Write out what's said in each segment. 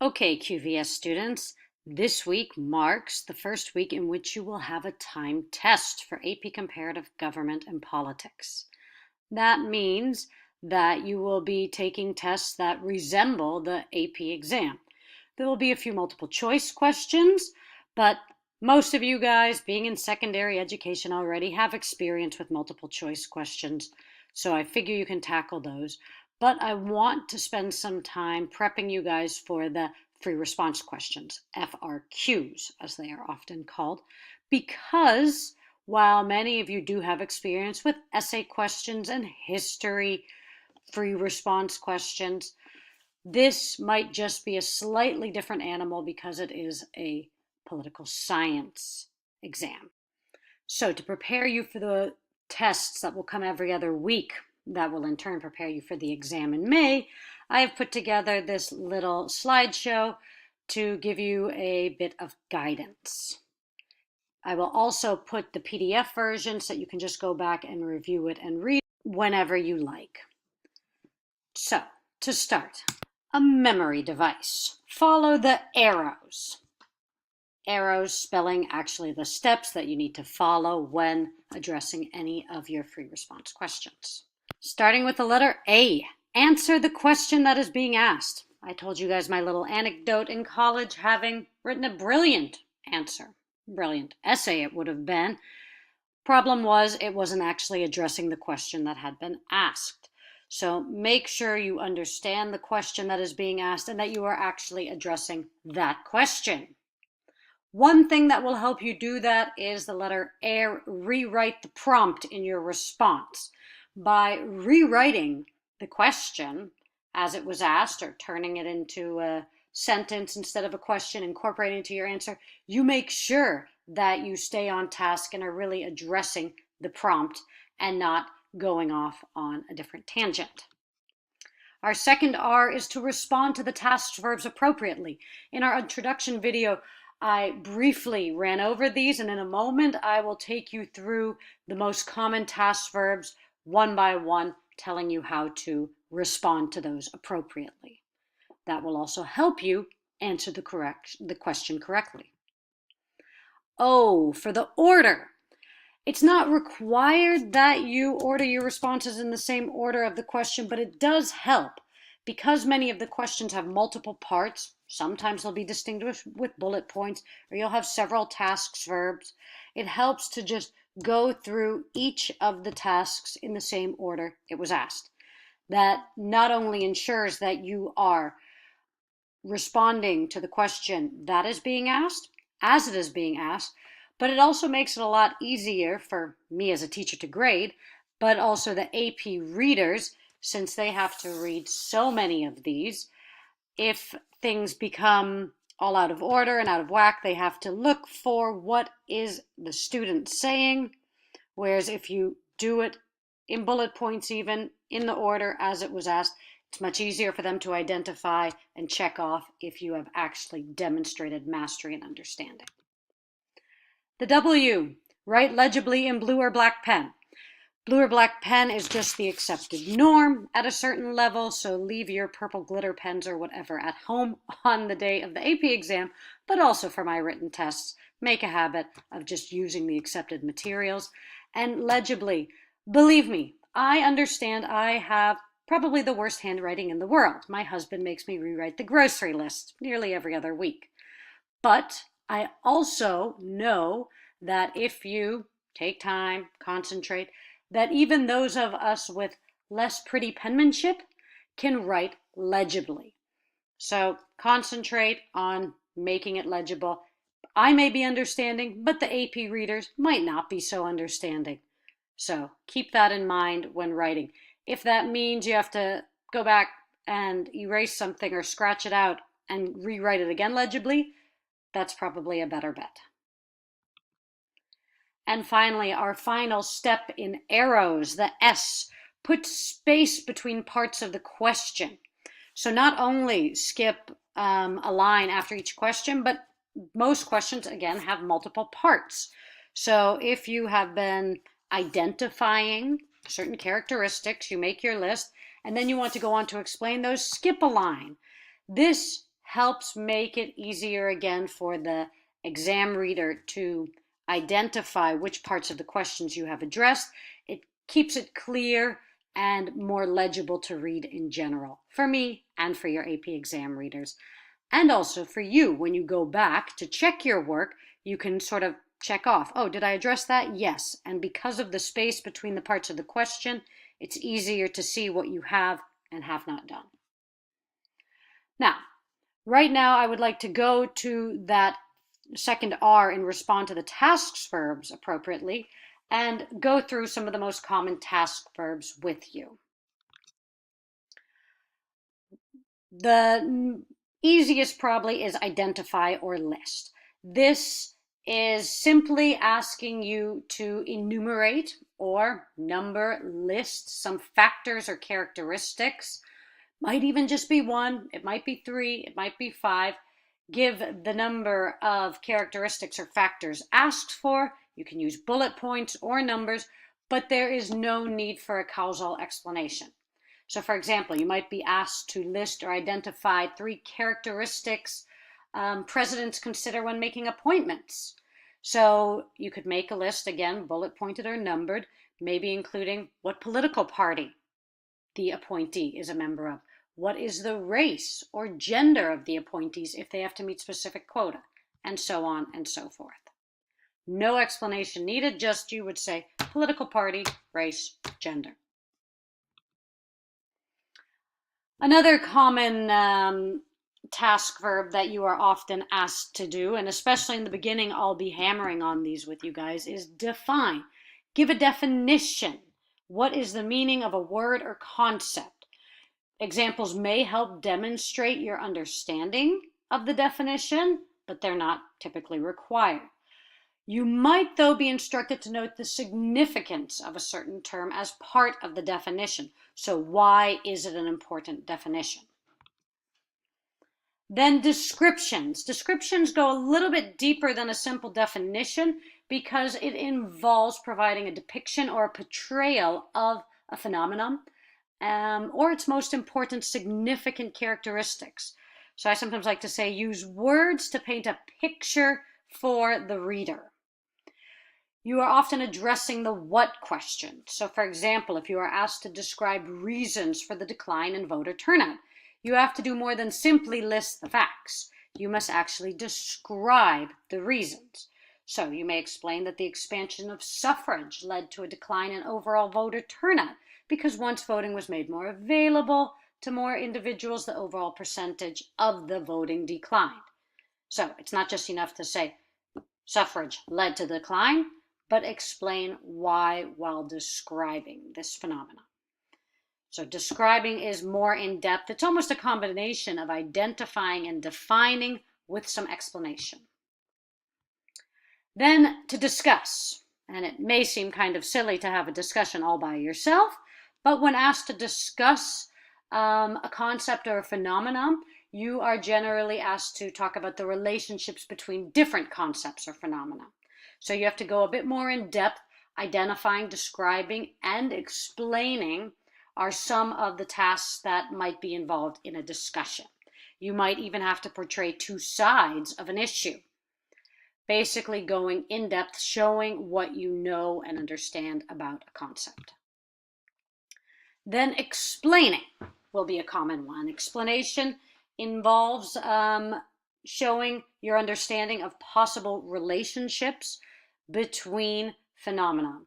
Okay, QVS students, this week marks the first week in which you will have a timed test for AP Comparative Government and Politics. That means that you will be taking tests that resemble the AP exam. There will be a few multiple choice questions, but most of you guys, being in secondary education already, have experience with multiple choice questions, so I figure you can tackle those. But I want to spend some time prepping you guys for the free response questions, FRQs, as they are often called, because while many of you do have experience with essay questions and history free response questions, this might just be a slightly different animal because it is a political science exam. So to prepare you for the tests that will come every other week, that will in turn prepare you for the exam in May, I have put together this little slideshow to give you a bit of guidance. I will also put the PDF version so that you can just go back and review it and read whenever you like. So, to start, a memory device. Follow the arrows. Arrows spelling actually the steps that you need to follow when addressing any of your free response questions. Starting with the letter A, answer the question that is being asked. I told you guys my little anecdote in college having written a brilliant answer. Brilliant essay it would have been. Problem was it wasn't actually addressing the question that had been asked. So make sure you understand the question that is being asked and that you are actually addressing that question. One thing that will help you do that is the letter A, rewrite the prompt in your response. By rewriting the question as it was asked or turning it into a sentence instead of a question, incorporating it into your answer, you make sure that you stay on task and are really addressing the prompt and not going off on a different tangent. Our second R is to respond to the task verbs appropriately. In our introduction video, I briefly ran over these, and in a moment I will take you through the most common task verbs one by one, telling you how to respond to those appropriately. That will also help you answer the question correctly. O, for the order. It's not required that you order your responses in the same order of the question, but it does help. Because many of the questions have multiple parts, sometimes they'll be distinguished with bullet points, or you'll have several tasks verbs. It helps to just go through each of the tasks in the same order it was asked. That not only ensures that you are responding to the question that is being asked, as it is being asked, but it also makes it a lot easier for me as a teacher to grade, but also the AP readers, since they have to read so many of these. If things become all out of order and out of whack, they have to look for what is the student saying, whereas if you do it in bullet points, even in the order as it was asked, it's much easier for them to identify and check off if you have actually demonstrated mastery and understanding. The W, write legibly in blue or black pen. Blue or black pen is just the accepted norm at a certain level, so leave your purple glitter pens or whatever at home on the day of the AP exam, but also for my written tests, make a habit of just using the accepted materials. And legibly, believe me, I understand I have probably the worst handwriting in the world. My husband makes me rewrite the grocery list nearly every other week. But I also know that if you take time, concentrate, that even those of us with less pretty penmanship can write legibly. So concentrate on making it legible. I may be understanding, but the AP readers might not be so understanding. So keep that in mind when writing. If that means you have to go back and erase something or scratch it out and rewrite it again legibly, that's probably a better bet. And finally, our final step in arrows, the S, put space between parts of the question. So not only skip a line after each question, but most questions, again, have multiple parts. So if you have been identifying certain characteristics, you make your list, and then you want to go on to explain those, skip a line. This helps make it easier again for the exam reader to identify which parts of the questions you have addressed. It keeps it clear and more legible to read in general, for me and for your AP exam readers. And also for you, when you go back to check your work, you can sort of check off, oh, did I address that? Yes. And because of the space between the parts of the question, it's easier to see what you have and have not done. Now, right now, I would like to go to that second R and respond to the task verbs appropriately and go through some of the most common task verbs with you. The easiest probably is identify or list. This is simply asking you to enumerate or number, list some factors or characteristics. Might even just be one, it might be three, it might be five. Give the number of characteristics or factors asked for. You can use bullet points or numbers, but there is no need for a causal explanation. So for example, you might be asked to list or identify 3 characteristics presidents consider when making appointments. So you could make a list, again, bullet pointed or numbered, maybe including what political party the appointee is a member of. What is the race or gender of the appointees if they have to meet specific quota, and so on and so forth. No explanation needed, just you would say political party, race, gender. Another common task verb that you are often asked to do, and especially in the beginning, I'll be hammering on these with you guys, is define. Give a definition. What is the meaning of a word or concept? Examples may help demonstrate your understanding of the definition, but they're not typically required. You might, though, be instructed to note the significance of a certain term as part of the definition. So why is it an important definition? Then descriptions. Descriptions go a little bit deeper than a simple definition because it involves providing a depiction or a portrayal of a phenomenon or its most important significant characteristics. So I sometimes like to say use words to paint a picture for the reader. You are often addressing the what question. So for example, if you are asked to describe reasons for the decline in voter turnout, you have to do more than simply list the facts. You must actually describe the reasons. So you may explain that the expansion of suffrage led to a decline in overall voter turnout because once voting was made more available to more individuals, the overall percentage of the voting declined. So it's not just enough to say suffrage led to the decline, but explain why while describing this phenomenon. So describing is more in-depth. It's almost a combination of identifying and defining with some explanation. Then to discuss, and it may seem kind of silly to have a discussion all by yourself, but when asked to discuss a concept or a phenomenon, you are generally asked to talk about the relationships between different concepts or phenomena. So you have to go a bit more in depth. Identifying, describing, and explaining are some of the tasks that might be involved in a discussion. You might even have to portray 2 sides of an issue. Basically going in depth, showing what you know and understand about a concept. Then explaining will be a common one. Explanation involves showing your understanding of possible relationships between phenomena.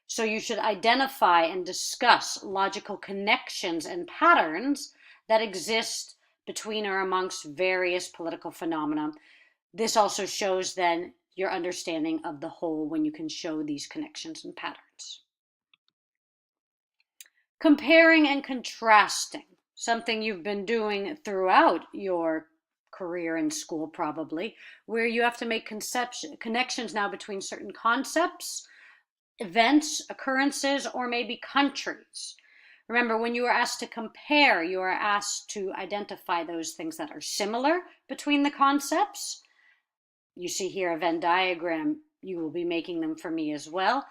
So you should identify and discuss logical connections and patterns that exist between or amongst various political phenomena. This also shows then your understanding of the whole when you can show these connections and patterns. Comparing and contrasting, something you've been doing throughout your career in school probably, where you have to make connections now between certain concepts, events, occurrences, or maybe countries. Remember, when you are asked to compare, you are asked to identify those things that are similar between the concepts. You see here a Venn diagram. You will be making them for me as well.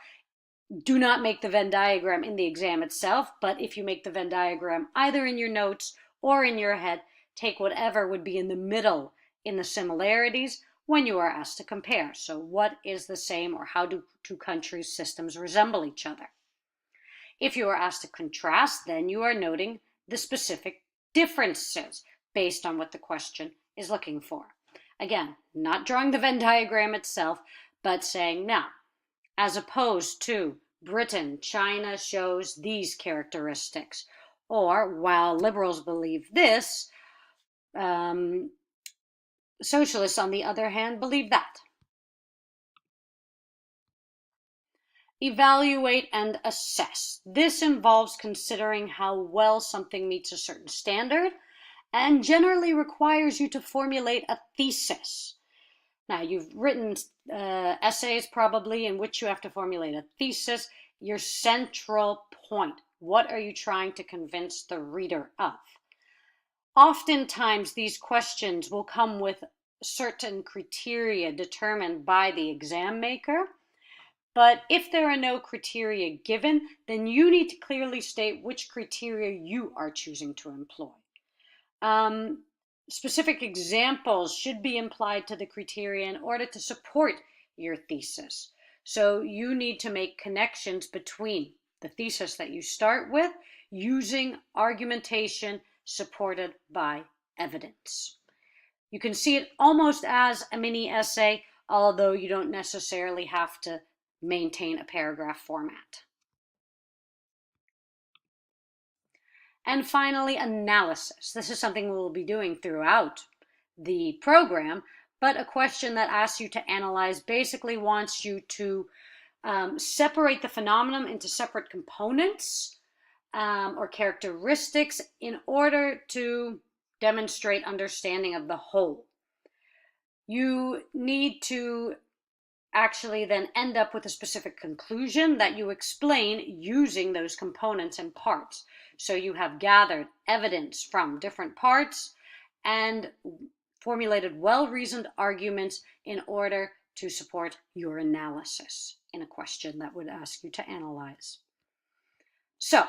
Do not make the Venn diagram in the exam itself, but if you make the Venn diagram either in your notes or in your head, take whatever would be in the middle in the similarities when you are asked to compare. So what is the same, or how do two countries' systems resemble each other? If you are asked to contrast, then you are noting the specific differences based on what the question is looking for. Again, not drawing the Venn diagram itself, but saying, now, as opposed to Britain, China shows these characteristics. Or, while liberals believe this, socialists, on the other hand, believe that. Evaluate and assess. This involves considering how well something meets a certain standard and generally requires you to formulate a thesis. Now, you've written essays probably in which you have to formulate a thesis, your central point. What are you trying to convince the reader of? Oftentimes, these questions will come with certain criteria determined by the exam maker. But if there are no criteria given, then you need to clearly state which criteria you are choosing to employ. Specific examples should be implied to the criteria in order to support your thesis. So you need to make connections between the thesis that you start with using argumentation supported by evidence. You can see it almost as a mini essay, although you don't necessarily have to maintain a paragraph format. And finally, analysis. This is something we'll be doing throughout the program, but a question that asks you to analyze basically wants you to separate the phenomenon into separate components or characteristics in order to demonstrate understanding of the whole. You need to actually then end up with a specific conclusion that you explain using those components and parts. So you have gathered evidence from different parts and formulated well-reasoned arguments in order to support your analysis in a question that would ask you to analyze. So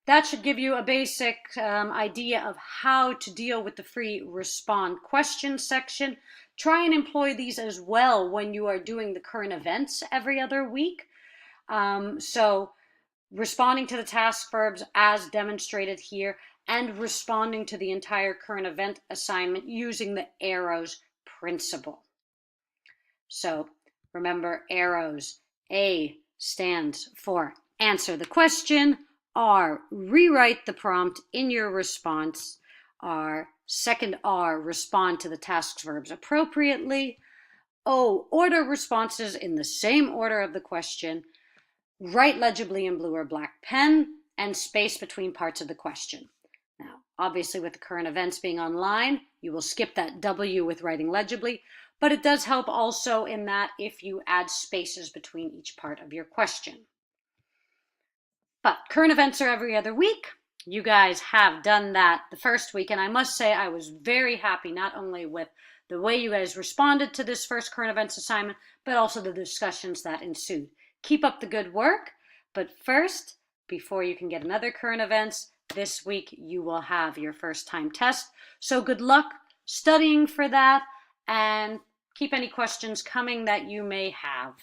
that should give you a basic idea of how to deal with the free respond question section. Try and employ these as well when you are doing the current events every other week. So responding to the task verbs as demonstrated here, and responding to the entire current event assignment using the arrows principle. So remember arrows. A stands for answer the question. R, rewrite the prompt in your response. Second R, respond to the task verbs appropriately. O, order responses in the same order of the question. Write legibly in blue or black pen, and space between parts of the question. Now, obviously with the current events being online, you will skip that W with writing legibly, but it does help also in that if you add spaces between each part of your question. But current events are every other week. You guys have done that the first week, and I must say I was very happy not only with the way you guys responded to this first current events assignment, but also the discussions that ensued. Keep up the good work, but first, before you can get another current events, this week you will have your first time test. So good luck studying for that, and keep any questions coming that you may have.